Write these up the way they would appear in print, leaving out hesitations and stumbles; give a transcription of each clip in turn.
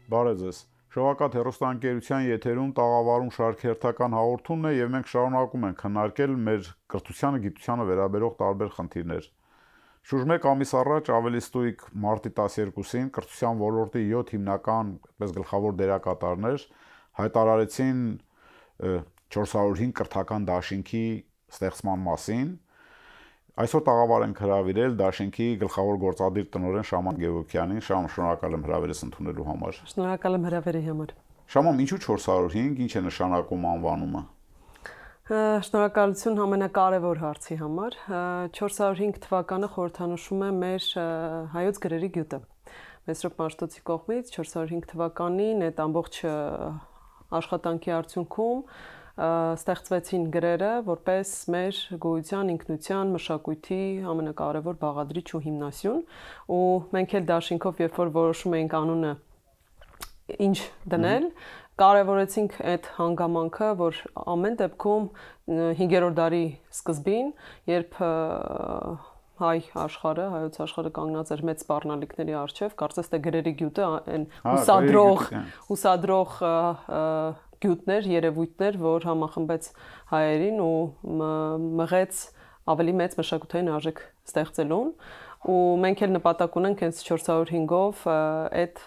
Բարև ձեզ։ Շողակաթ հեռուստաընկերության եթերում տաղավարում շարքերթական հաղորդումն է եւ մենք շարունակում ենք քննարկել մեր կրթությանը, գիտությանը վերաբերող տարբեր խնդիրներ։ Շուրջ 1 ամիս առաջ ավելի ստույգ մարտի 12-ին կրթության ոլորտի 7 հիմնական, այդպես գլխավոր դերակատարներ հայտարարեցին 405 կրթական դաշինքի ստեղծման մասին։ Այսօր տաղավար ենք հրավիրել դաշինքի գլխավոր գործադիր տնօրեն Շաման Գևորգյանին։ Շամ, շնորհակալ եմ հրավերս ընդունելու համար։ Շնորհակալ եմ հրավերի համար։ Շամամ, ինչու 405, ինչ է նշանակում անվանումը։ Շնորհակալություն ամենակարևոր հարցի համար։ 405 թվականը խորհրդանշում է մեր հայոց գրերի գյուտը։ Մեսրոպ Մաշտոցի կողմից 405 թվականին այդ ամբողջ աշխատանքի արդյունքում ստեղծվեցին գրերը, որպես մեր գոյության, ինքնության, մշակույթի ամենակարևոր բաղադրիչ ու հիմնասյուն, ու մենք էլ դաշինքով երբ որ որոշում էինք անունը ինչ դնել, կարևորեցինք այդ հանգամանքը, որ ամեն դեպքում 5-րդ դարի սկզբին, երբ հայ աշխարհը, հայոց աշխարհը կանգնած էր մեծ սպառնալիքների առջև, կարծես թե գրերի գյուտը այն հուսադրող գյուտներ, երևույթներ, որ համախմբեց հայերին ու մղեց ավելի մեծ մշակութային արժեք ստեղծելուն, ու մենք էլ նպատակ ունենք հենց 405-ով այդ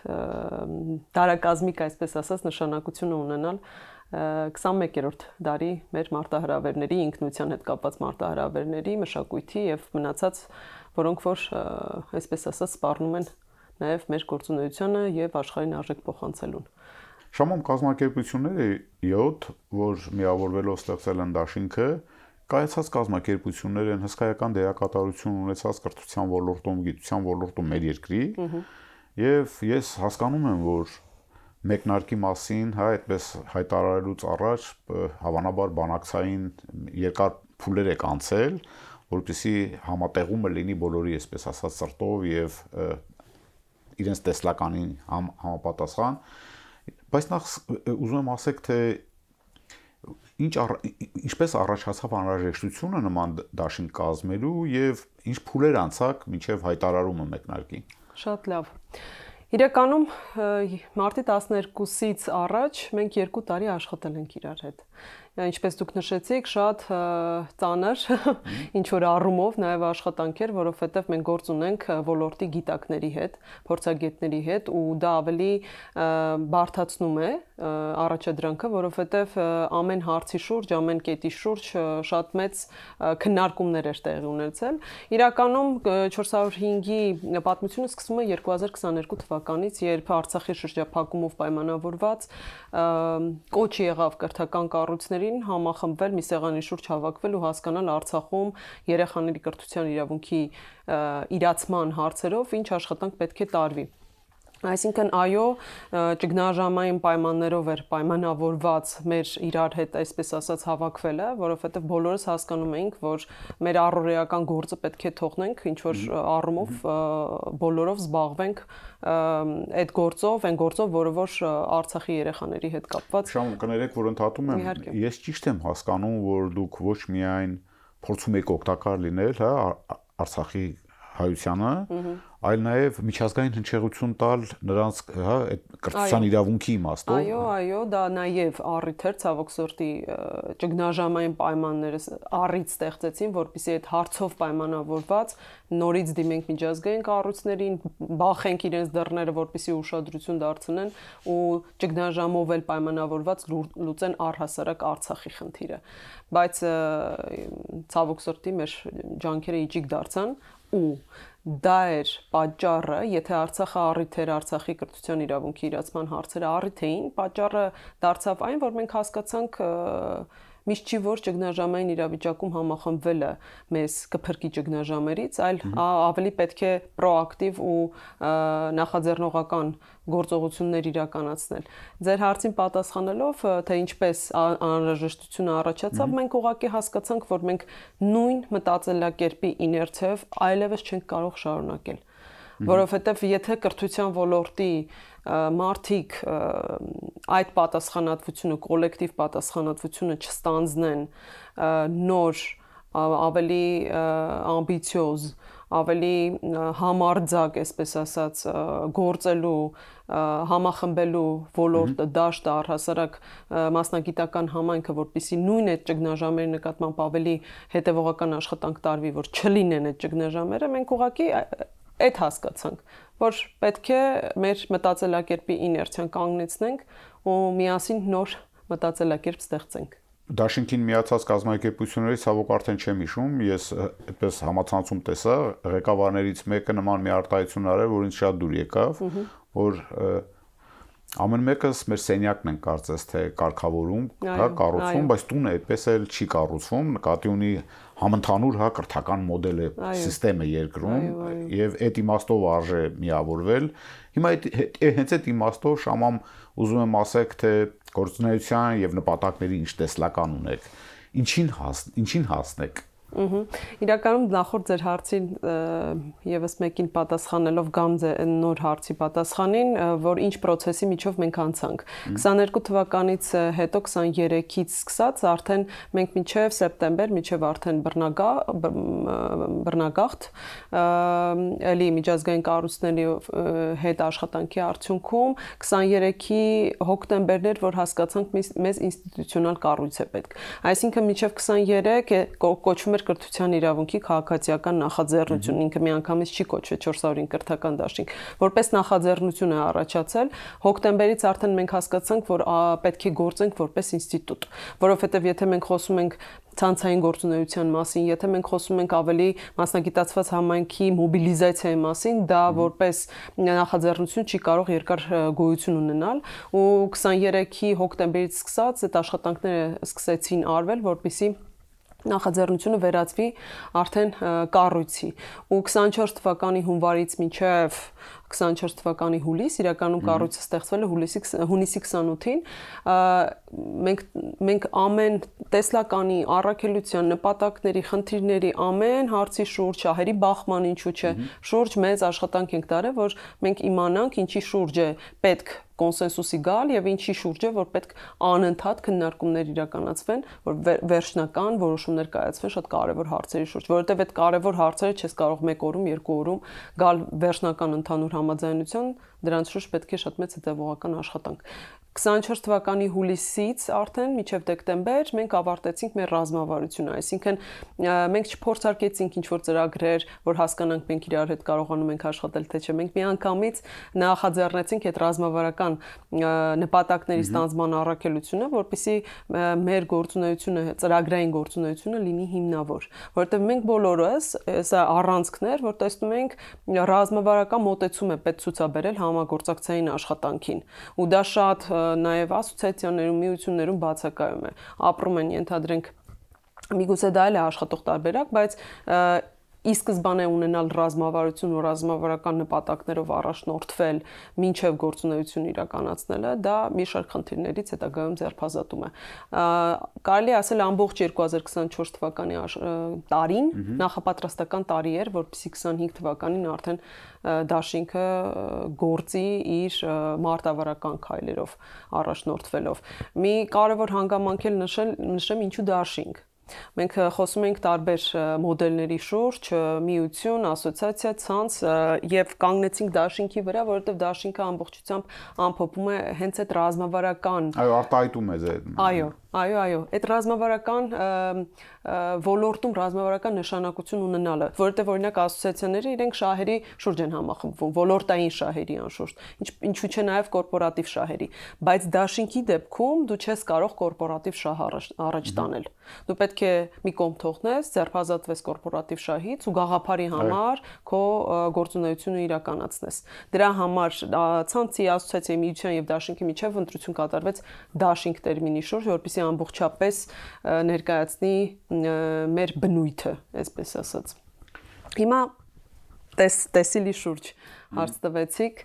դարակազմիկ, այսպես ասած, նշանակությունը ունենալ 21-րդ դարի մեր մարտահրավերների, ինքնության հետ կապված մարտահրավերների, մշակույթի եւ մնացած, որոնք որ այսպես ասած սպառնում են նաեւ մեր գործունեությանը եւ աշխարհին արժեք փոխանցելուն։ Շամամ, կազմակերպությունները 7, որ միավորվելով ստեղծել են դաշինքը, կայացած կազմակերպություններ են հսկայական դերակատարություն ունեցած կրթության ոլորտում, գիտության ոլորտում մեր երկրի, եւ ես հասկանում եմ, որ մեկնարկի մասին, այդպես հայտարարելուց առաջ հավանաբար բանակցային երկար փուլեր եք անցել, որպեսզի համատեղումը լինի բոլորի, այսպես ասած, սրտով եւ իրենց տեսլականին համապատասխան։ Բայց նախ ուզում եմ ասեք, թե ինչպես առաջացավ անհրաժեշտությունը նման դաշինք կազմելու եւ ինչ փուլեր անցաք մինչեւ հայտարարումը մեկնարկի։ Շատ լավ։ Իրականում մարտի 12-ից առաջ մենք 2 տարի աշխատել ենք իրար հետ։ Ինչպես դուք նշեցիք, շատ ծանր ինչ որ առումով նաև աշխատանք էր, որովհետև մենք գործ ունենք ոլորտի գիտակների հետ, փորձագետների հետ, ու դա ավելի բարդացնում է առաջադրանքը, որովհետև ամեն հարցի շուրջ, ամեն կետի շուրջ շատ մեծ քննարկումներ էր տեղի ունեցել։ Իրականում 405-ի պատմությունը սկսվում է 2022 թվականից, երբ Արցախի շրջափակումով պայմանավորված կոչ եղավ կրթական կառույցների համախմբվել մի սեղանի շուրջ հավաքվել ու հասկանալ Արցախում երեխաների կրթության իրավունքի իրացման հարցերով ինչ աշխատանք պետք է տարվի։ Այսինքն այո, ճգնաժամային պայմաններով էր պայմանավորված մեր իրար հետ, այսպես ասած, հավաքվելը, որովհետև բոլորս հասկանում էինք, որ մեր առօրեական գործը պետք է թողնենք, ինչ որ առումով բոլորով զբաղվենք այդ գործով, այն գործով, որը որ Արցախի երեխաների հետ կապված։ Շամ, կներեք, որ ընդհատում եմ, ես ճիշտ եմ հասկանում, որ դուք ոչ միայն փորձում եք օգտակար լինել, հա, Արցախի հայությանը, այլ նաև միջազգային հնչեղություն տալ նրանց, հա, այդ կրթության իրավունքի իմաստով։ Այո, դա նաև առիթ էր, ցավոք սրտի ճգնաժամային պայմանները առիթ ստեղծեցին, որպեսզի այդ հարցով պայմանավորված նորից դիմենք միջազգային կառույցներին, բախենք իրենց դռները, որպեսզի ուշադրություն դարձնեն ու ճգնաժամով էլ պայմանավորված լուծեն առհասարակ Արցախի խնդիրը։ Բայց ցավոք սրտի մեր ջանքերը իջիկ դարձան ու դա էր պատճառը, եթե Արցախը առիթ էր, Արցախի կրթության իրավունքի իրացման հարցերը առիթ էին, պատճառը դարձավ այն, որ մենք հասկացանք միշտ չի որ ճգնաժամային իրավիճակում համախմբվելը մեզ կփրկի ճգնաժամերից, այլ ավելի պետք է պրոակտիվ ու նախաձեռնողական գործողություններ իրականացնել։ Ձեր հարցին պատասխանելով, թե ինչպես անհրաժեշտությունը առաջացավ, մենք ուղղակի հասկացանք, որ մենք նույն մտածելակերպի իներցիայով այլևս չենք կարող շարունակել։ Որովհետև եթե կրթության ոլորտի մարդիկ այդ պատասխանատվությունը, կոլեկտիվ պատասխանատվությունը չստանձնեն նոր, ավելի ամբիցիոզ, ավելի համարձակ, այսպես ասած, գործելու, համախմբելու ոլորտը, դաշտը, առհասարակ մասնագիտական համայնքը, որպեսզի նույն այդ ճգնաժամերի նկատմամբ ավելի հետևողական աշխատանք տարվի, որ չլինեն այդ ճգնաժամերը, մենք ուղղակի այդ հասկացանք, որ պետք է մեր մտածելակերպի իներցիան կանգնեցնենք ու միասին նոր մտածելակերպ ստեղծենք։ Դաշինքին միացած կազմակերպություններից ցավոք արդեն չեմ հիշում, ես այդպես համացանցում տեսա, ղեկավարներից մեկը նման մի արտահայտություն արել, որ ինձ շատ դուր եկավ, որ ամեն մեկս մեր սենյակն են կարծես թե կարգավորում, հա, կառուցում, բայց տունը այդպես էլ չի կառուցվում, նկատի ունի համընդհանուր հա կրթական մոդել է, համակարգ է երկրում եւ այդ իմաստով արժե միավորվել։ Հիմա հենց այդ իմաստով շամամ ուզում եմ ասեք, թե գործունեության եւ նպատակների ինչ տեսլական ունեք, ինչին հասնեք։ Իրականում նախորդ ձեր հարցին եւս մեկին պատասխանելով գամ նոր հարցի պատասխանին, որ ինչ process-ի միջով մենք անցանք։ 22 թվականից հետո 23-ից սկսած արդեն մենք մինչև սեպտեմբեր, մինչև արդեն բռնագաղթ, էլի միջազգային կառույցների հետ աշխատանքի արդյունքում 23-ի հոկտեմբերն էր, որ հասկացանք մեզ ինստիտուցիոնալ կառույց է պետք։ Այսինքն մինչև 23 կոչվում կրթության իրավունքի քաղաքացիական նախաձեռնություն, ինքը միանգամից չի կոչվել 405 կրթական դաշինք, որպես նախաձեռնություն է առաջացել, հոկտեմբերից արդեն մենք հասկացանք, որ պետք է գործենք որպես ինստիտուտ, որովհետև եթե մենք խոսում ենք ցանցային գործունեության մասին, եթե մենք խոսում ենք ավելի մասնագիտացված համայնքի մոբիլիզացիայի մասին, դա որպես նախաձեռնություն չի կարող երկար գոյություն ունենալ, ու 23-ի հոկտեմբերից սկսած այդ աշխատանքները սկսեցին արվել, որպեսզի նախաձեռնությունը վերածվի արդեն կառույցի ու 24 թվականի հունվարից մինչև 24 թվականի հուլիս, իրականում կառույցը ստեղծվել է հունիսի 28-ին, մենք ամեն տեսլականի, առաքելության, նպատակների, խնդիրների, ամեն հարցի շուրջ, շահերի բախման ինչու չէ, շուրջ մեծ աշխատանք ենք տարել, որ մենք իմանանք ինչի շուրջ է պետք կոնսենսուսի գալ եւ ինչի շուրջ է, որ պետք անընդհատ քննարկումներ իրականացվեն, որ վերջնական որոշումներ կայացվեն շատ կարեւոր հարցերի շուրջ, որովհետեւ այդ կարեւոր հարցերը չես կարող մեկ օրում, երկու օրում գալ վերջնական ընդհանուր համաձայնության, դրանց շուրջ պետք է շատ մեծ հետևողական աշխատանք։ 24 թվականի հուլիսից արդեն մինչև դեկտեմբեր մենք ավարտեցինք մեր ռազմավարությունը, այսինքն մենք չփորձարկեցինք ինչ-որ ծրագրեր, որ հասկանանք մենք իրար հետ կարողանում ենք աշխատել թե չէ, մենք միանգամից նախաձեռնեցինք այդ ռազմավարական նպատակների ստանձնման առաքելությունը, որպեսզի մեր գործունեությունը, ծրագրային գործունեությունը լինի հիմնավոր, որովհետև մենք բոլորս, սա առանցքն էր, որ տեսնում ենք ռազմավարական մոտեցում է պետք ցուցաբերել համագործակցային աշխատանքին, ու դա շատ նաև ասոցիացիաներում, միություններում բացակայում է, ապրում են ենթադրենք միգուցե դա էլ է աշխատող տարբերակ, բայց ի սկզբանե ունենալ ռազմավարություն ու ռազմավարական նպատակներով առաջնորդվել մինչև գործունեություն իրականացնելը, դա մի շարք խնդիրներից հետագայում ձերբազատում է։ Կարելի ասել ամբողջ 2024 թվականի տարին նախապատրաստական տարի էր, որպեսզի 25 թվականին արդեն դաշինքը գործի իր մարտավարական քայլերով առաջնորդվելով։ Մի կարևոր հանգամանք էլ նշեմ ինչու դաշինք։ Մենք խոսում ենք տարբեր մոդելների շուրջ, միություն, ասոցիացիա, ցանց եւ կանգնեցինք դաշինքի վրա, որովհետեւ դաշինքը ամբողջությամբ ամփոփում է հենց այդ ռազմավարական։ Այո, արտահայտում է դա։ Այո, այդ ռազմավարական ոլորտում ռազմավարական նշանակություն ունենալը, որովհետև օրինակ ասոցիացիաները իրենք շահերի շուրջ են համախմբվում, ոլորտային շահերի անշուշտ, ինչու՞ չէ նաև կորպորատիվ շահերի, բայց դաշինքի դեպքում դու չես կարող կորպորատիվ շահ առաջ տանել։ Դու պետք է մի կողմ թողնես, ձերբազատվես կորպորատիվ շահից ու գաղափարի համար քո գործունեությունը իրականացնես։ Դրա համար ցանցի, ասոցիացիայի, միության եւ դաշինքի միջև ընտրություն կատարվեց դաշինք տերմինի շուրջ, որպեսզի ամբողջապես ներկայացնի մեր բնույթը, այսպես ասած։ Հիմա տեսիլի շուրջ հարց տվեցիք։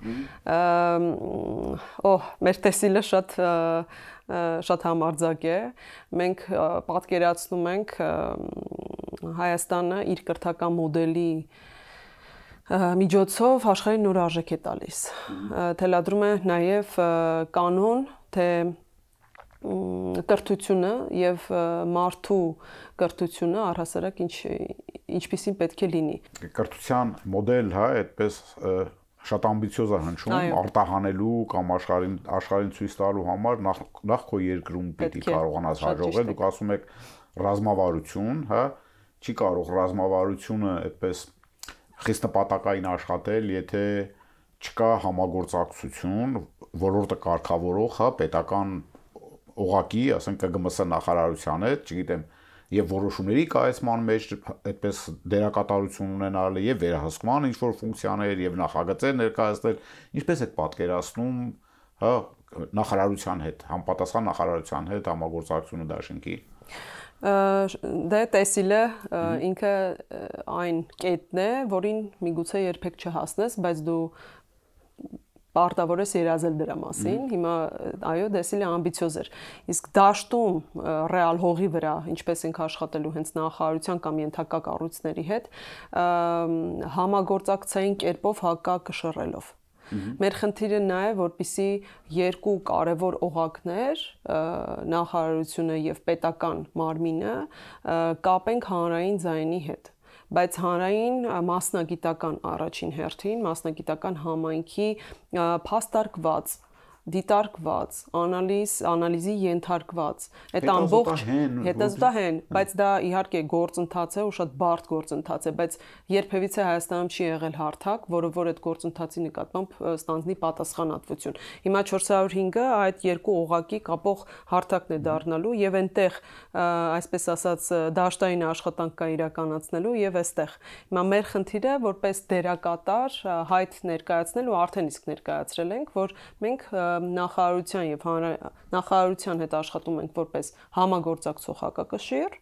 Մեր տեսիլը շատ համարձակ է։ Մենք պատկերացնում ենք Հայաստանը իր կրթական մոդելի միջոցով աշխարհին նոր արժեք է տալիս։ Թելադրում է նաև կանոն, թե կրթությունը եւ մարդու կրթությունը առհասարակ ինչպիսին պետք է լինի։ Կրթության մոդել, հա, այդպես շատ ամբիցիոզ է հնչում արտահանելու կամ աշխարհին ցույց տալու համար նախ քո երկրում պիտի կարողանաս հաջողել։ Դուք ասում եք ռազմավարություն, հա, չի կարող ռազմավարությունը այդպես խիստ նպատակային աշխատել, եթե չկա համագործակցություն, ոլորտը կարգավորող, հա, պետական օղակի, ասենք ԿԳՄՍ նախարարության հետ, չգիտեմ, եւ որոշումների կայացման մեջ այդպես դերակատարություն ունենալ եւ վերահսկման ինչ որ ֆունկցիաներ եւ նախագծեր ներկայացնել, ինչպես եք պատկերացնում, հա, նախարարության հետ, համապատասխան նախարարության հետ համագործակցությունը դաշինքի։ Դե տեսիլը ինքը այն կետն է, որին միգուցե երբեք չհասնես, բայց դու պարտավոր ես երազել դրա մասին։ Հիմա այո, դեսիլը ամբիցիոզ էր։ Իսկ դաշտում ռեալ հողի վրա, ինչպես ենք աշխատելու հենց նախարարության կամ ենթակա կառույցների հետ, համագործակցային կերպով հակակշռելով։ Մեր խնդիրը նա է, որպեսզի երկու կարևոր օղակներ, նախարարությունը եւ պետական մարմինը, կապենք հանրային ձայնի հետ։ Բայց հանրային մասնագիտական առաջին հերթին, մասնագիտական համայնքի փաստարկված, դիտարկված, անալիզի ենթարկված, այդ ամբողջ հետազոտահեն, բայց դա իհարկե գործընթաց է ու շատ բարդ գործընթաց է, բայց երբևիցե Հայաստանում չի եղել հարթակ, որը որ այդ գործընթացի նկատմամբ ստանձնի պատասխանատվություն։ Հիմա 405-ը այդ երկու օղակի կապող հարթակն է դառնալու եւ այնտեղ, այսպես ասած, դաշտային աշխատանք կա իրականացնելու եւ այստեղ։ Հիմա մեր խնդիրը որպես դերակատար հայտ ներկայացնել ու արդեն իսկ ներկայացրել ենք, որ մենք նախարարության եւ նախարարության հետ աշխատում ենք որպես համագործակցող հակակշիռ,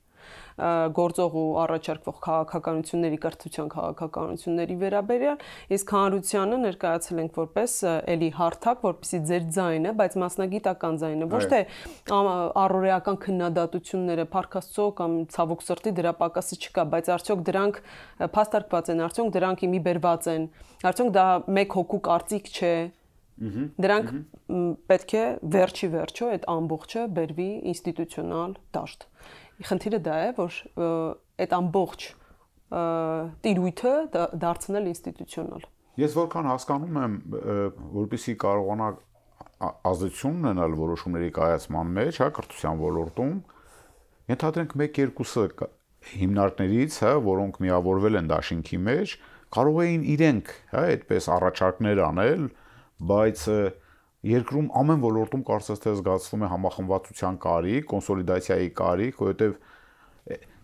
գործող ու առաջարկվող քաղաքականությունների կրթության քաղաքականությունների վերաբերյալ, իսկ հանրությանը ներկայացել ենք որպես էլի հարթակ, որպեսզի ձեր ձայնը, բայց մասնագիտական ձայնը, ոչ թե առօրեական քննադատությունները, փառք Աստծո կամ ցավոք սրտի դրա պակասը չկա, բայց արդյոք դրանք փաստարկված են, արդյոք դրանք իմի բերված են, արդյոք դա մեկ հոգու կարծիք չէ։ Դրանք պետք է վերջի վերջո այդ ամբողջը բերվի ինստիտուցիոնալ դաշտ։ Խնդիրը դա է, որ այդ ամբողջ տիրույթը դարձնել ինստիտուցիոնալ։ Ես որքան հասկանում եմ, որպեսզի կարողանա ազդեցություն ունենալ որոշումների կայացման մեջ, հա, կրթության ոլորտում, ենթադրենք 1-2-ը հիմնարկներից, հա, որոնք միավորվել են դաշինքի մեջ, կարող էին իրենք, հա, այդպես առաջարկներ անել, բայց երկրում ամեն ոլորտում կարծես թե զգացվում է համախմբվածության կարիք, կոնսոլիդացիայի կարիք, որովհետև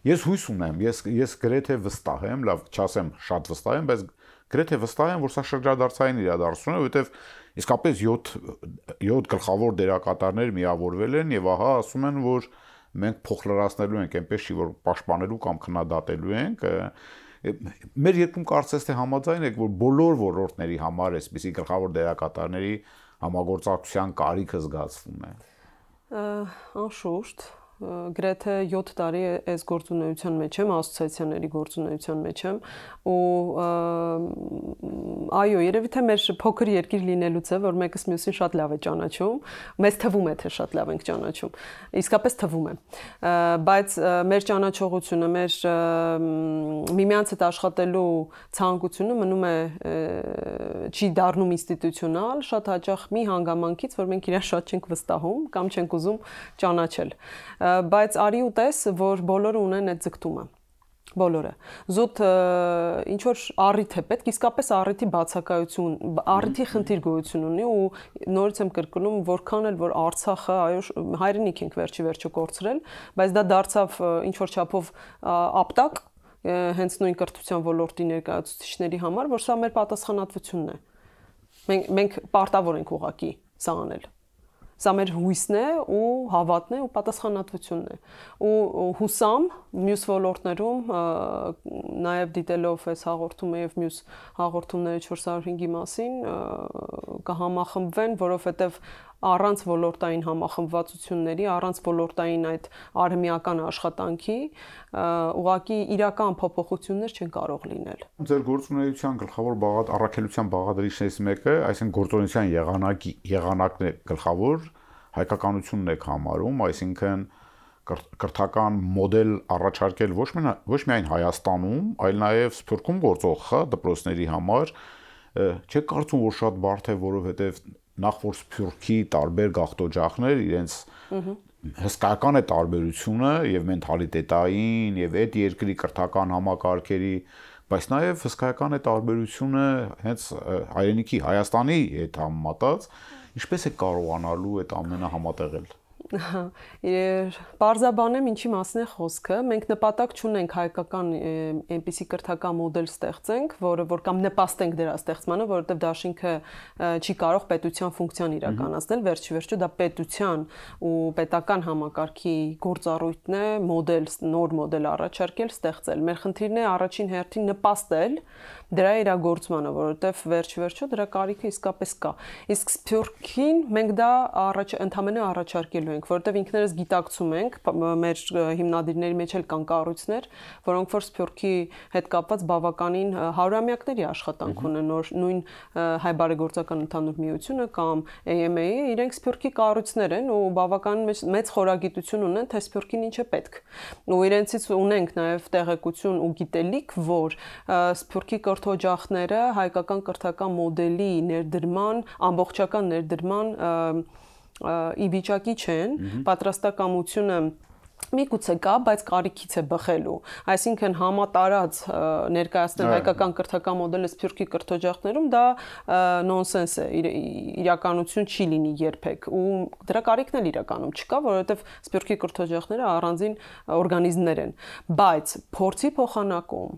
ես հույս ունեմ, ես գրեթե վստահ եմ, լավ, չասեմ շատ վստահ եմ, բայց գրեթե վստահ եմ, որ սա շրջադարձային իրադարձություն է, որովհետև իսկապես 7 գլխավոր դերակատարներ միավորվել են եւ ահա ասում են, որ մենք փոխ լրացնելու ենք, այնպես չի որ պաշտպանելու կամ քննադատելու ենք։ Մեր երկրում կարծես թե համաձայն եք, որ բոլոր ոլորտների համար այսպիսի գլխավոր դերակատարների համագործակցության կարիքը զգացվում է։ Անշուշտ, գրեթե 7 տարի այս գործունեության մեջ եմ, ասոցիացիաների գործունեության մեջ եմ ու այո, երևի թե մեր փոքր երկիր լինելուց է, որ մեկս մյուսին շատ լավ է ճանաչում, մեզ թվում է թե շատ լավ ենք ճանաչում, իսկապես թվում է, բայց մեր ճանաչողությունը, մեր միմյանց հետ աշխատելու ցանկությունը մնում է չի դառնում ինստիտուցիոնալ, շատ հաճախ մի հանգամանքից, որ մենք իրար շատ չենք վստահում կամ չենք ուզում ճանաչել, բայց արի ու տես, որ բոլորը ունեն այդ ձգտումը, բոլորը, զուտ ինչ որ առիթ է պետք, իսկապես առիթի բացակայություն, առիթի խնդիր գոյություն ունի ու նորից եմ կրկնում, որքան էլ որ Արցախը, այո, հայրենիք ենք վերջի վերջո կորցրել, բայց դա դարձավ ինչ որ չափով ապտակ, հենց նույն կրթության ոլորտի ներկայացուցիչների համար, որ սա մեր պատասխանատվությունն է։ Մենք պարտավոր ենք ուղղակի սա անել։ Սա մեր հույսն է ու հավատն է ու պատասխանատվությունն է։ Ու հուսամ մյուս ոլորտներում նաև դիտելով այս հաղորդումը եւ մյուս հաղորդումները 405-ի մասին կհամախմբվեն, որովհետեւ առանց ոլորտային համախմբվածությունների, առանց ոլորտային այդ արհմիական աշխատանքի ուղղակի իրական փոփոխություններ չեն կարող լինել։ Ձեր գործունեության գլխավոր առաքելության բաղադրիչներից մեկը, այսինքն գործունեության եղանակն է գլխավոր, հայկականությունն եք համարում, այսինքն կրթական մոդել առաջարկել ոչ միայն Հայաստանում, այլ նաև Սփյուռքում գործող դպրոցների համար, չեք կարծում, որ շատ բարդ է, որովհետև նախ որ Սփյուռքի տարբեր գաղթօջախներ իրենց հսկայական է տարբերությունը եւ մենթալիտետային եւ այդ երկրի կրթական համակարգերի, բայց նաեւ հսկայական է տարբերությունը հենց հայրենիքի Հայաստանի հետ համեմատած, ինչպես է կարողանալու այդ ամենը համատեղել։ Պարզաբանեմ ինչի մասին է խոսքը, մենք նպատակ չունենք հայկական այնպիսի կրթական մոդել ստեղծենք, որը որ կամ նպաստենք դրա ստեղծմանը, որովհետև դաշինքը չի կարող պետության ֆունկցիան իրականացնել, վերջիվերջո դա պետության ու պետական համակարգի գործառույթն է, նոր մոդել առաջարկել, ստեղծել։ Մեր խնդիրն է առաջին հերթին նպաստել դրա իրագործմանը, որովհետև վերջիվերջո դրա կարիքը իսկապես կա։ Իսկ Սփյուռքին մենք դա ընդհանրապես առաջարկելու ենք, որովհետև ինքներս գիտակցում ենք, մեր հիմնադիրների մեջ էլ կան կառույցներ, որոնք որ Սփյուռքի հետ կապված բավականին հարյուրամյակների աշխատանք ունեն, նույն հայ բարեգործական ընդհանուր միությունը կամ AMA-ը, իրենք Սփյուռքի կառույցներ են ու բավականին մեծ խորագիտություն ունեն, թե Սփյուռքին ինչ է պետք։ Ու իրենցից ունենք նաև տեղեկություն ու գիտելիք, որ Սփյուռքի կրթօջախները հայկական կրթական մոդելի ներդրման, ամբողջական ներդրման ի վիճակի չեն, պատրաստակամությունը միգուցե կա, բայց կարիքից է բխելու։ Այսինքն համատարած ներկայացնել հայկական կրթական մոդելը Սփյուռքի կրթօջախներում դա նոնսենս է, իրականություն չի լինի երբեք ու դրա կարիքն էլ իրականում չկա, որովհետև Սփյուռքի կրթօջախները առանձին օրգանիզմներ են, բայց փորձի փոխանակում,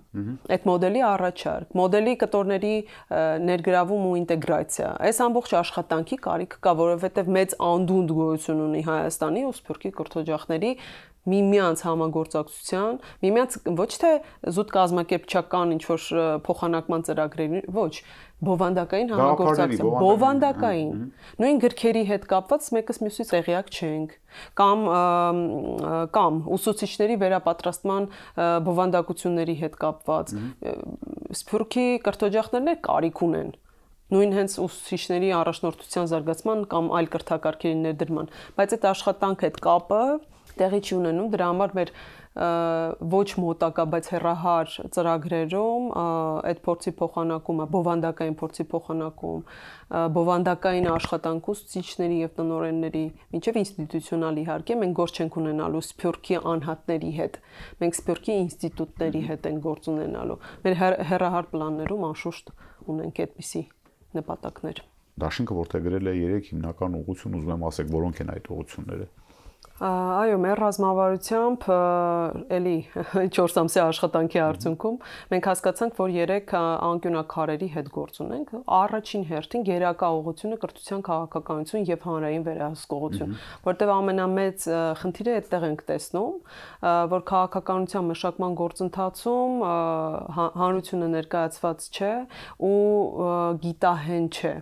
այդ մոդելի առաջարկ, մոդելի կտորների ներգրավում ու ինտեգրացիա, այս ամբողջ աշխատանքի կարիք կա, որովհետև մեծ անդունդ գոյություն ունի Հայաստանի ու Սփյուռքի կրթօջախների միմյանց համագործակցության, միմյանց ոչ թե զուտ կազմակերպչական ինչ-որ փոխանակման ծրագրերի, ոչ, բովանդակային համագործակցություն, բովանդակային, նույն գրքերի հետ կապված մեկս մյուսից տեղյակ չենք, կամ ուսուցիչների վերապատրաստման բովանդակությունների հետ կապված, Սփյուռքի կրթօջախներն կարիք ունեն նույն հենց ուսուցիչների առաջնորդության զարգացման կամ այլ կրթակարգերի ներդրման, բայց այդ աշխատանքը, այդ կապը տեղի չի ունենում, դրա համար մեր ոչ մոտակա, բայց հեռահար ծրագրերում այդ փորձի փոխանակումը, բովանդակային փորձի փոխանակում, բովանդակային աշխատանք ուսուցիչների եւ տնօրենների, մինչեւ ինստիտուցիոնալ իհարկե, մենք գործ չենք ունենալու Սփյուռքի անհատների հետ, մենք Սփյուռքի ինստիտուտների հետ ենք գործ ունենալու։ Մեր հեռահար պլաններում անշուշտ ունենք այդպիսի նպատակներ։ Դաշինքը որտեղ գրել է 3 հիմնական ուղղություն, ուզում եմ ասեք, որոնք են այդ ուղղությունները։ Այո, մեր ռազմավարությամբ էլի 4 ամսի աշխատանքի արդյունքում մենք հասկացանք, որ 3 անկյունակարերի հետ գործ ունենք։ Առաջին հերթին գերակա ուղղությունը կրթության քաղաքականություն եւ հանրային վերահսկողություն, որտեղ ամենամեծ խնդիրը այդտեղ ենք տեսնում, որ քաղաքականության մշակման գործընթացում հանրությունը ներկայացված չէ ու գիտահեն չէ։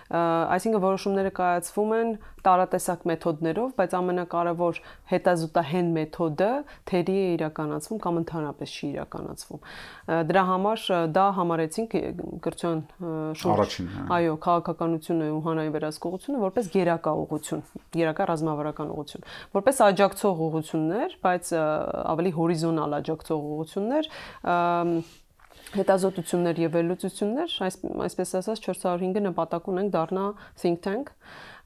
Այսինքն որոշումները կայացվում են տարատեսակ մեթոդներով, բայց ամենակարևոր հետազոտահեն մեթոդը թերի է իրականացվում կամ ընդհանրապես չի իրականացվում։ Դրա համար դա համարեցինք կրթության շուրջ, այո, քաղաքականությունը ու հանրային վերահսկողությունը որպես գերակա ուղղություն, գերակա ռազմավարական ուղղություն, որպես աջակցող ուղղություններ, բայց ավելի հորիզոնալ աջակցող ուղղություններ, հետազոտություններ եւ վերլուծություններ, այսպես ասած 405-ը նպատակ ունենք դառնա think tank,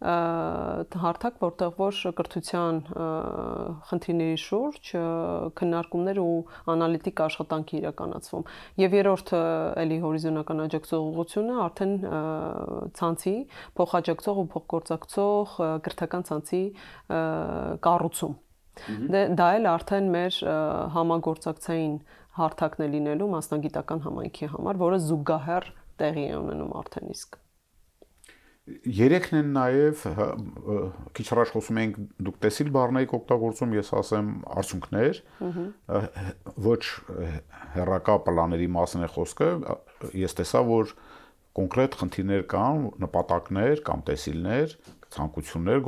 հարթակ, որտեղ որ կրթության խնդիրների շուրջ քննարկումներ ու անալիտիկ աշխատանքի իրականացվում։ Եվ երրորդ էլի հորիզոնական աջակցող ուղղությունը արդեն ցանցի փոխաջակցող ու փոխգործակցող կրթական ցանցի կառուցում։ Դա էլ արդեն մեր համագործակցային հարթակն է լինելու մասնագիտական համայնքի համար, որը զուգահեռ տեղի է ունենում արդեն իսկ։ Երեքն են նաև քիչ առաջ խոսում ենք դուք տեսիլ բառնայիք օգտագործում, ես ասեմ արդյունքներ, ոչ հեռակա պլանների մասին է խոսքը, ես տեսա, որ կոնկրետ խնդիրներ կան, նպատակներ կամ տեսիլներ, ցանկություններ,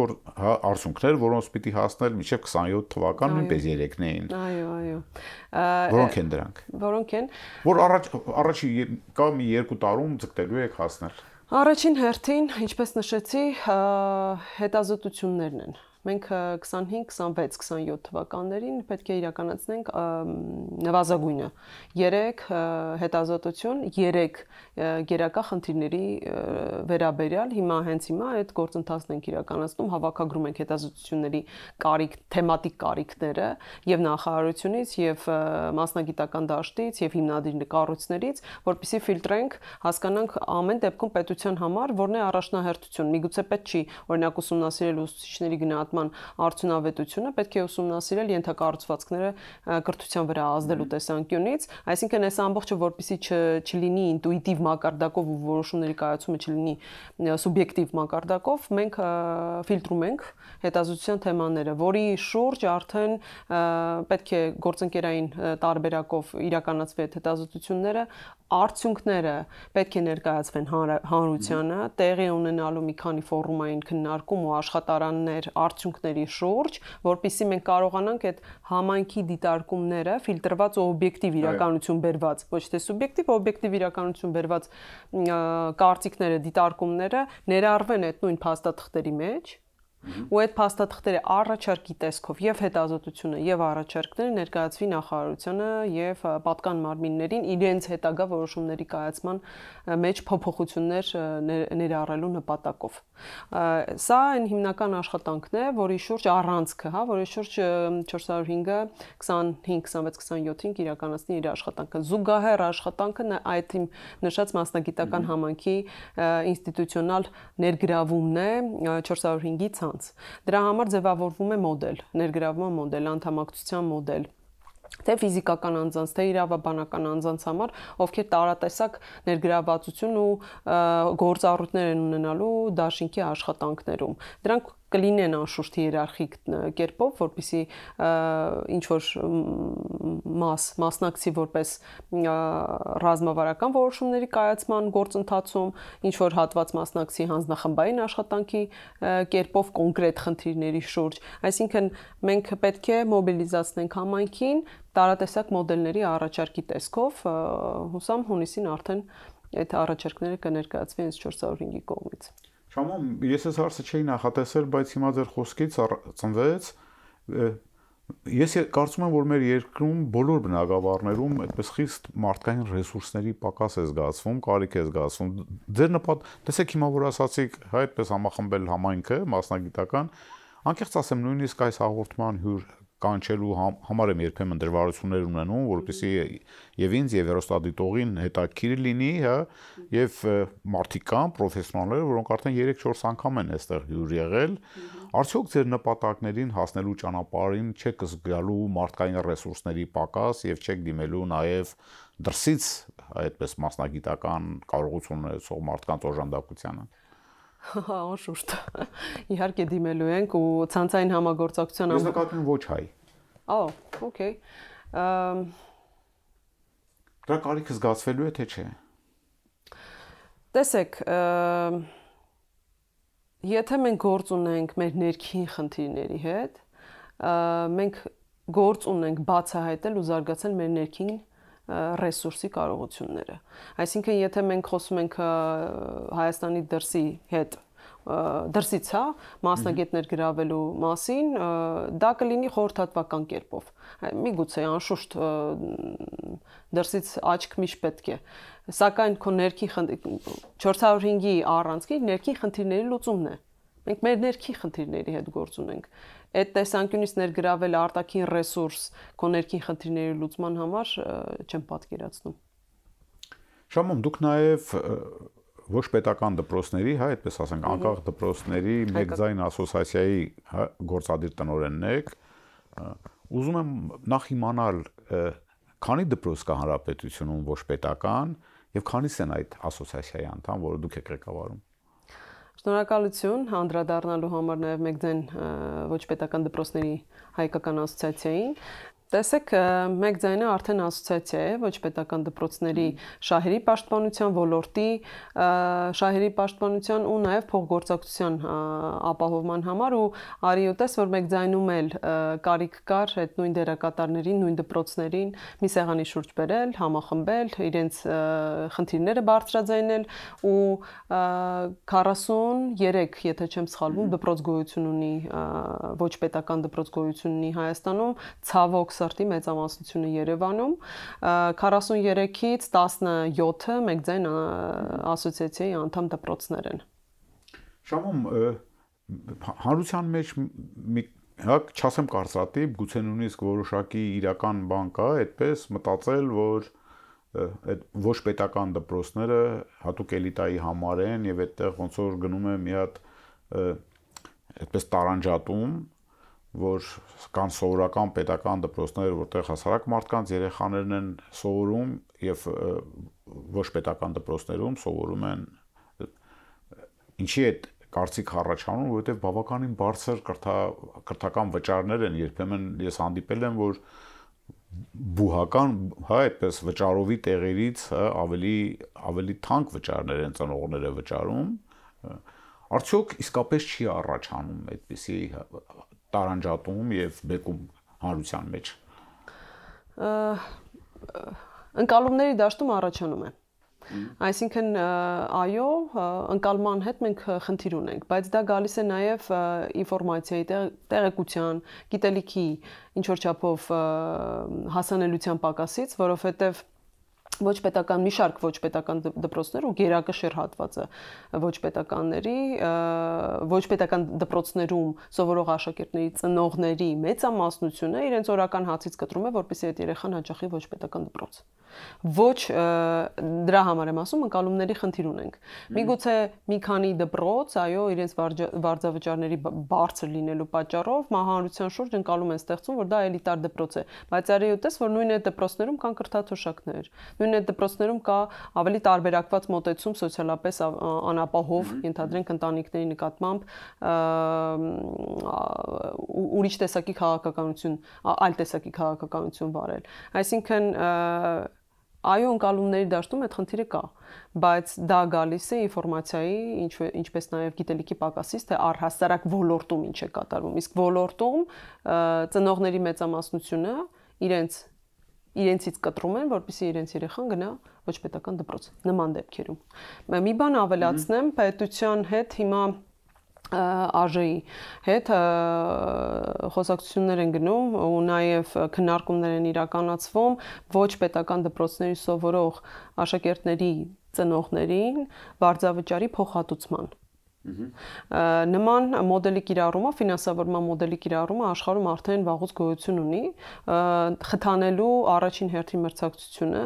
արդյունքներ, որոնց պիտի հասնել մինչև 27 թվական նույնպես երեքն էին։ Այո։ Որոնք են դրանք։ Որոնք են։ Որ առաջի կամ մի 2 տարում ձգտելու եք հասնել։ Առաջին հերթին, ինչպես նշեցի, հետազոտություններն են։ Մենք 25, 26, 27 թվականներին պետք է իրականացնենք նվազագույնը 3 հետազոտություն, 3 գերակա խնդիրների վերաբերյալ հիմա այդ գործընթացն ենք իրականացնում, հավաքագրում ենք հետազոտությունների թեմատիկ կարիքները եւ նախարարությունից եւ մասնագիտական դաշտից եւ հիմնադիր կառույցներից, որպեսզի ֆիլտրենք, հասկանանք ամեն դեպքում պետության համար որն է առաջնահերթություն։ Միգուցե պետք չի օրինակ ուսումնասիրել ուսուցիչների գնահատման արդյունավետությունը, պետք է ուսումնասիրել ենթակառուցվածքները կրթության վրա ազդելու տեսանկյունից, այսինքն այս ամբողջը որպեսզի չլինի ինտուիտիվ մակարդակով ու որոշումների կայացումը չլինի սուբյեկտիվ մակարդակով, մենք ֆիլտրում ենք հետազոտության թեմաները, որի շուրջ արդեն պետք է գործընկերային տարբերակով իրականացվի այդ հետազոտությունները, արդյունքները պետք է ներկայացվեն հանրությանը, տեղի ունենալու մի քանի ֆորումային քննարկում ու աշխատարաններ արդյունքների շուրջ, որպեսզի մենք կարողանանք այդ համայնքի դիտարկումները ֆիլտրված ու օբյեկտիվ իրականություն բերված, ոչ թե սուբյեկտիվ, օբյեկտիվ իրականություն բերված կարծիքները, դիտարկումները ներառվեն այդ նույն փաստաթղթերի մեջ ու այդ փաստաթղթերը առաջարկի տեսքով եւ հետազոտությունը եւ առաջարկները ներկայացվի նախարարությանը եւ պատկան մարմիններին իրենց հետագա որոշումների կայացման մեջ փոփոխություններ ներառելու նպատակով։ Սա այն հիմնական աշխատանքն է, որի շուրջ առանցքը, որի շուրջ 405-ը 25, 26, 27-ին իրականացնի իր աշխատանքը։ Զուգահեռ աշխատանքը այդ իմ նշած մասնագիտական համայնքի ինստիտուցիոնալ ներգրավումն է 405-ի ցանց։ Դրա համար ձևավորվում է մոդել, ներգրավման մոդել, անդամակցության մոդել, թե ֆիզիկական անձանց, թե իրավաբանական անձանց համար, ովքեր տարատեսակ ներգրավվածություն ու գործառույթներ են ունենալու դաշինքի աշխատանքներում։ Դրանք կլինեն անշուշտ հիերարխիկ կերպով, որպեսզի ինչ որ մասնակցի որպես ռազմավարական որոշումների կայացման գործընթացում, ինչ որ հատված մասնակցի հանձնախմբային աշխատանքի կերպով կոնկրետ խնդիրների շուրջ։ Այսինքն մենք պետք է մոբիլիզացնենք համայնքին տարատեսակ մոդելների առաջարկի տեսքով, հուսամ հունիսին արդեն այդ առաջարկները կներկայացվի հենց 405-ի կողմից։ Շամոն, ես այս հարցը չէի նախատեսել, բայց հիմա ձեր խոսքից ծնվեց ես կարծում եմ, որ մեր երկրում բոլոր բնակավարներում այդպես խիստ մարդկային ռեսուրսների պակաս է զգացվում, կարիք է զգացվում։ Ձեր տեսեք հիմա որ ասացիք, հա այդպես համախմբել համայնքը, մասնագիտական, անկեղծ ասեմ, նույնիսկ այս հաղորդման հյուր կանչելու համար եմ երբեմն դժվարություններ ունենում, որպեսզի եւ ինձ եւ հեռուստադիտողին հետաքրքիր լինի, հա, եւ մարդիկ կան, պրոֆեսիոնալներ, որոնք արդեն 3-4 անգամ են այստեղ հյուր եղել, արդյոք ձեր նպատակներին հասնելու ճանապարհին չեք զգալու մարդկային ռեսուրսների պակաս եւ չեք դիմելու նաեւ դրսից այդպես մասնագիտական կարողություն ունեցող մարդկանց օժանդակությանը։ Անշուշտ։ Իհարկե դիմելու ենք ու ցանցային համագործակցության Ես նկատում եմ ոչ հայ։ Okay։ Դրա կարիքը զգացվելու է թե չէ։ Տեսեք, եթե մենք գործ ունենք մեր ներքին խնդիրների հետ, մենք գործ ունենք բացահայտել ու զարգացնել մեր ներքին ռեսուրսի կարողությունները։ Այսինքն, եթե մենք խոսում ենք Հայաստանի դրսի հետ, դրսից, հա, մասնագետներ գրավելու մասին, դա կլինի խորհրդատվական կերպով։ Միգուցե անշուշտ դրսից աչք միշտ պետք է։ Սակայն քո ներքին 405-ի առանցքի ներքին խնդիրների լուծումն է։ Մենք մեր ներքին խնդիրների հետ գործ ունենք։ Այդ տեսանկյունից ներգրավել արտաքին ռեսուրս քո ներքին խնդիրների լուծման համար չեմ պատկերացնում։ Շամոն, դուք նաև ոչ պետական դպրոցների, հա, այդպես ասենք, անկախ դպրոցների մեկ ձայն ասոցիացիայի, հա, գործադիր տնօրենն եք։ Ուզում եմ նախ իմանալ, քանի դպրոց կա հանրապետությունում ոչ պետական եւ քանիս են այդ ասոցիացիայի անդամ, որը դուք եք ղեկավարում։ Շնորհակալություն անդրադառնալու համար նաև մեկ ձեն ոչ պետական դպրոցների հայկական ասոցիացիային։ Տեսեք, մեկ ձայնը արդեն ասոցիացիա է ոչ պետական դպրոցների շահերի պաշտպանության ոլորտի, շահերի պաշտպանության ու նաև փոխգործակցության ապահովման համար ու արի ուտես, որ մեկ ձայնում էլ կարիք կար այդ նույն դերակատարներին, նույն դպրոցներին մի սեղանի շուրջ բերել, համախմբել, իրենց խնդիրները բարձրաձայնել ու 43, եթե չեմ սխալվում, դպրոց գոյություն ունի, ոչ պետական դպրոց գոյություն ունի Հայաստանում, ցավոք սրտի մեծամասնությունը Երևանում 43-ից 17-ը մեկ ձայն ասոցիացիայի անդամ դպրոցներ են։ Շամում հանրության մեջ չասեմ կարծրատիպ, գուցե նույնիսկ որոշակի իրական բան կա, այդպես մտածել, որ այդ ոչ պետական դպրոցները հատուկ էլիտայի համար են եւ այդտեղ ոնց որ գնում է մի հատ այդպես տարանջատում, որ կան սովորական պետական դպրոցներ, որտեղ հասարակ մարդկանց երեխաներն են սովորում եւ ոչ պետական դպրոցներում սովորում են ինչի այդ կարծիք առաջանում, որովհետեւ բավականին բարձր կրթական վճարներ են, երբեմն ես հանդիպել եմ, որ բուհական, այդպես վճարովի տեղերից ավելի թանկ վճարներ են ծնողները վճարում, արդյոք իսկապես չի առաջանում այդպիսի տարանջատում եւ բեկում հանրության մեջ։ Ընկալումների դաշտում առաջանում է։ Այսինքն այո, ընկալման հետ մենք խնդիր ունենք, բայց դա գալիս է նաև ինֆորմացիայի, տեղեկության, գիտելիքի ինչ որ չափով հասանելիության պակասից, որովհետև ոչ պետական մի շարք ոչ պետական դպրոցներ ու գերակշիռ հատվածը ոչ պետականների ոչ պետական դպրոցներում սովորող աշակերտների ծնողների մեծամասնությունը իրենց օրական հացից կտրում է, որպեսզի այդ երեխան հաճախի ոչ պետական դպրոց։ Ոչ դրա համար եմ ասում, ընկալումների խնդիր ունենք։ Միգուցե մի քանի դպրոց, այո, իրենց վարձավճարների բարձր լինելու պատճառով մահանրության շուրջ ընկալում են ստեղծում, որ դա էլիտար դպրոց է, բայց արի ուտես, որ նույն այդ դպրոցներում կան կրթաթոշակներ, նույն այդ դպրոցներում կա ավելի տարբերակված մոտեցում սոցիալապես անապահով, ենթադրենք ընտանիքների նկատմամբ ուրիշ տեսակի քաղաքականություն, այլ տեսակի քաղաքականություն վարել։ Այսինքն այո, ընկալումների դաշտում այդ խնդիրը կա, բայց դա գալիս է ինֆորմացիայի, ինչպես նաև գիտելիքի պակասից, թե առհասարակ ոլորտում ինչ է կատարվում։ Իսկ ոլորտում ծնողների մեծամասնությունը իրենցից կտրում են, որպեսզի իրենց երեխան գնա ոչ պետական դպրոց նման դեպքերում։ Մի բան ավելացնեմ, պետության հետ հիմա ԱԺ-ի հետ խոսակցություններ են գնում ու նաև քննարկումներ են իրականացվում ոչ պետական դպրոցների սովորող աշակերտների ծնողներին վարձավճարի փոխհատուցման։ Նման մոդելի կիրառումը, ֆինանսավորման մոդելի կիրառումը աշխարհում արդեն վաղուց գոյություն ունի, խթանելու առաջին հերթին մրցակցությունը,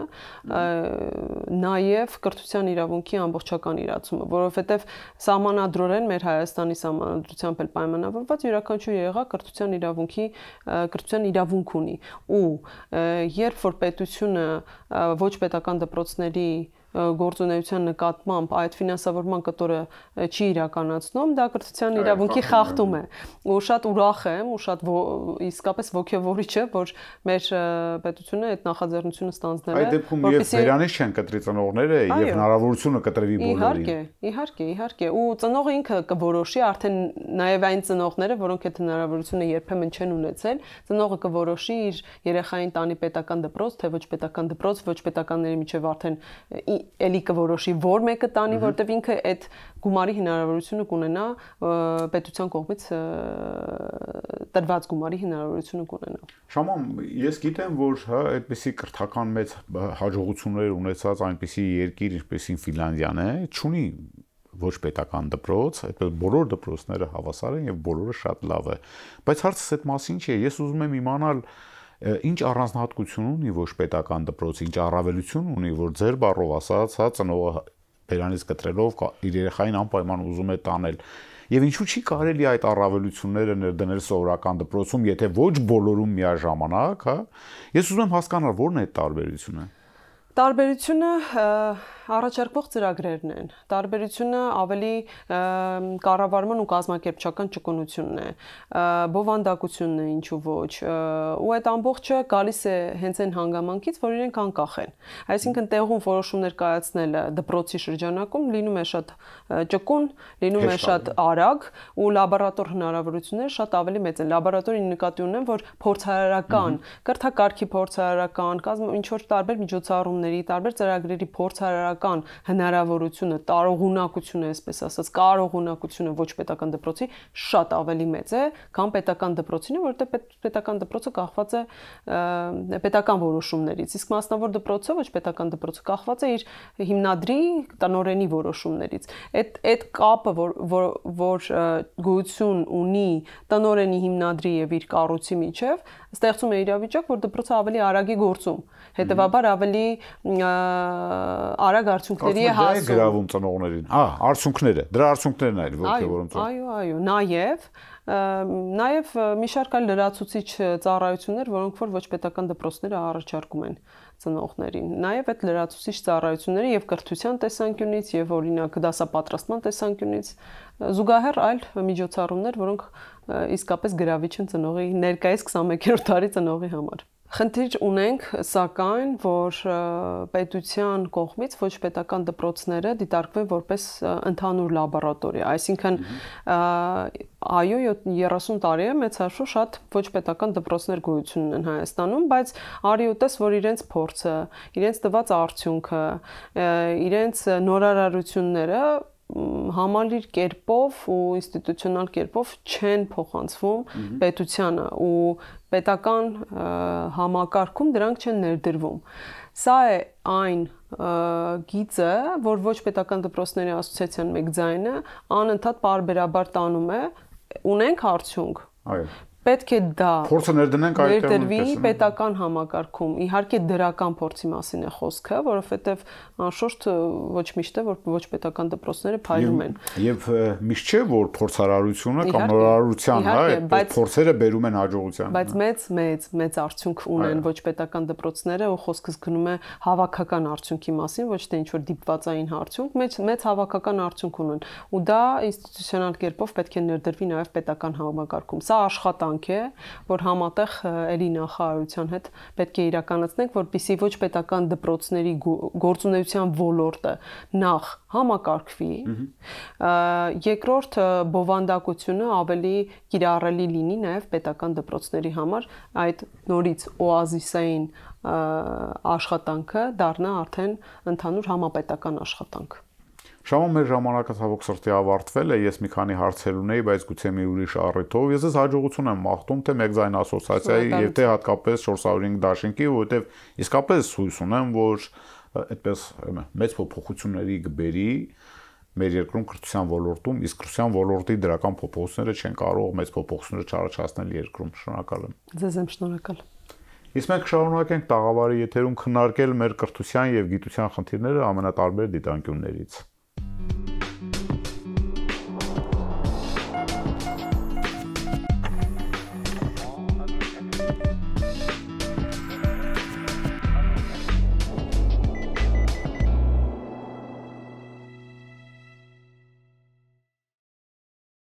նաև կրթության իրավունքի ամբողջական իրացումը, որովհետև սահմանադրորեն մեր Հայաստանի սահմանադրությամբ էլ պայմանավորված յուրաքանչյուր երեխա կրթության իրավունք ունի, ու երբ որ պետությունը ոչ պետական դպրոցների գործունեության նկատմամբ այդ ֆինանսավորման կտորը չի իրականացնում, դա կրթության իրավունքի խախտում է։ Ու շատ ուրախ եմ, ու շատ իսկապես ոգևորիչ է, որ մեր պետությունը այդ նախաձեռնությունը ստանձնել է։ Այդ դեպքում եւ վերանիշ չեն կտրի ծնողները եւ հնարավորությունը կտրվի բոլորին։ Իհարկե, ու ծնողը ինքը կորոշի, արդեն նաեւ այն ծնողները, որոնք այդ հնարավորությունը երբեմն չեն ունեցել, ծնողը կորոշի իր երեխային տանի պետական դպրոց, թե ոչ պետական դպրոց, ոչ պետականների միջև արդեն էլի կորոշի որ մեկը տանի, որտեվ ինքը այդ գումարի հնարավորությունը կունենա պետության կողմից տրված գումարի հնարավորությունը կունենա։ Շամամ, ես գիտեմ, որ այդպիսի կրթական մեծ հաջողություններ ունեցած այնպիսի երկիր, ինչպեսին Ֆինլանդիան է, չունի ոչ պետական դպրոց, այդպես բոլոր դպրոցները հավասար են եւ բոլորը շատ լավ է։ Բայց հարցս այդ մասին չէ, ես ուզում եմ իմանալ ինչ առանձնահատկություն ունի ոչ պետական դպրոց, ինչ առավելություն ունի, որ ձեր բառով ասած, ծնողը բերանից կտրելով իր երեխային անպայման ուզում է տանել։ Եվ ինչու չի կարելի այդ առավելությունները ներդնել սովորական դպրոցում, եթե ոչ բոլորում միաժամանակ, Ես ուզում եմ հասկանալ, որն է այդ տարբերությունը։ Տարբերությունը առաջարկվող ծրագրերն են։ Տարբերությունը ավելի կառավարման ու կազմակերպչական ճկունությունն է, բովանդակությունն է, ինչու ոչ։ Ու այդ ամբողջը գալիս է հենց այն հանգամանքից, որ իրենք անկախ են։ Այսինքն տեղում որոշումներ կայացնելը դպրոցի շրջանակում լինում է շատ ճկուն, լինում է շատ արագ ու լաբորատոր հնարավորությունները շատ ավելի մեծ են։ Լաբորատորին նկատի ունեմ, որ փորձարարական, կրթակարգի փորձարարական, ինչ որ տարբեր միջոցառումների, տարբեր ծրագրերի փորձարարական հնարավորությունը, տարողունակությունը, այսպես ասած, կարողունակությունը ոչ պետական դպրոցի շատ ավելի մեծ է, քան պետական դպրոցինը, որովհետև պետական դպրոցը կախված է պետական որոշումներից, իսկ մասնավոր դպրոցը, ոչ պետական դպրոցը կախված է իր հիմնադրի տնօրենի որոշումներից։ Այդ կապը, որ գոյություն ունի տնօրենի հիմնադրի եւ իր կառույցի միջև, ստեղծում է իրավիճակ, որ դպրոցը ավելի արագ է գործում, հետեւաբար ավելի արագ արդյունքների է հասնում։ Գրավում ծնողներին։ Արդյունքները, դրա արդյունքներն այլ ողջևորում ծնող։ Այո, նաև մի շարք այլ լրացուցիչ ծառայություններ, որոնք որ ոչ պետական դպրոցները առաջարկում են ծնողներին։ Նաև այդ լրացուցիչ ծառայությունները եւ կրթության տեսանկյունից եւ օրինակ դասապատրաստման տեսանկյունից զուգահեռ այլ միջոցառումներ, որոնք իսկապես գրավիչ են ծնողի ներկայիս 21-րդ դարի ծնողի համար։ Խնդիր ունենք, սակայն, որ պետության կողմից ոչ պետական դպրոցները դիտարկվեն որպես ընդհանուր լաբորատորիա, այսինքն այո 30 տարի է մեծ հաշվով շատ ոչ պետական դպրոցներ գոյություն ունեն Հայաստանում, բայց արի ու տես, որ իրենց փորձը, իրենց տված արդյունքը, իրենց նորարարությունները համալիր կերպով ու ինստիտուցիոնալ կերպով չեն փոխանցվում պետությանը ու պետական համակարգում դրանք չեն ներդրվում։ Սա է այն գիծը, որ ոչ պետական դպրոցների ասոցիացիան մեկ ձայնը անընդհատ պարբերաբար տանում է, ունենք արդյունք։ Այո։ Պետք է դա փորձը ներդնենք ներդրվի պետական համակարգում։ Իհարկե դրական փորձի մասին է խոսքը, որովհետև անշուշտ ոչ միշտ է, որ ոչ պետական դպրոցները փայլում են։ Եվ միշտ չէ, որ փորձարարությունը կամ նորարարության, այդ փորձերը բերում են հաջողության։ Բայց մեծ արդյունք ունեն ոչ պետական դպրոցները, ու խոսքս գնում է հավաքական արդյունքի մասին, ոչ թե ինչ-որ դիպվածային արդյունք, մեծ հավաքական արդյունք ունեն։ Ու դա ինստիտուցիոնալ կերպով պետք է ներդրվի նաև պետական համակարգում։ Սա աշխատանք է, որ համատեղ էլի նախարարության հետ պետք է իրականացնենք, որպեսզի ոչ պետական դպրոցների գործունեության ոլորտը նախ համակարգվի, երկրորդ բովանդակությունը ավելի կիրառելի լինի նաև պետական դպրոցների համար, այդ նորից օազիսային աշխատանքը դառնա արդեն ընդհանուր համապետական աշխատանք։ Շամո, մեր ժամանակը ցավոք սրտի ավարտվել է, ես մի քանի հարցեր ունեի, բայց գուցե մի ուրիշ առիթով ես հաջողություն եմ մաղթում թե Մեկ ձայն ասոցիացիայի եւ թե հատկապես 405 դաշինքի, որովհետեւ իսկապես հույս ունեմ, որ այդպես մեծ փոփոխությունների կբերի մեր երկրում կրթության ոլորտում, իսկ կրթության ոլորտի դրական փոփոխությունները չեն կարող մեծ փոփոխություններ չառաջացնել երկրում։ Շնորհակալ եմ։ Ձեզ եմ շնորհակալ։ Իսկ մենք շարունակենք տաղավարի եթերում քննարկել մեր կրթության եւ գիտության խնդիրները ամենատարբեր դիտանկյուններից։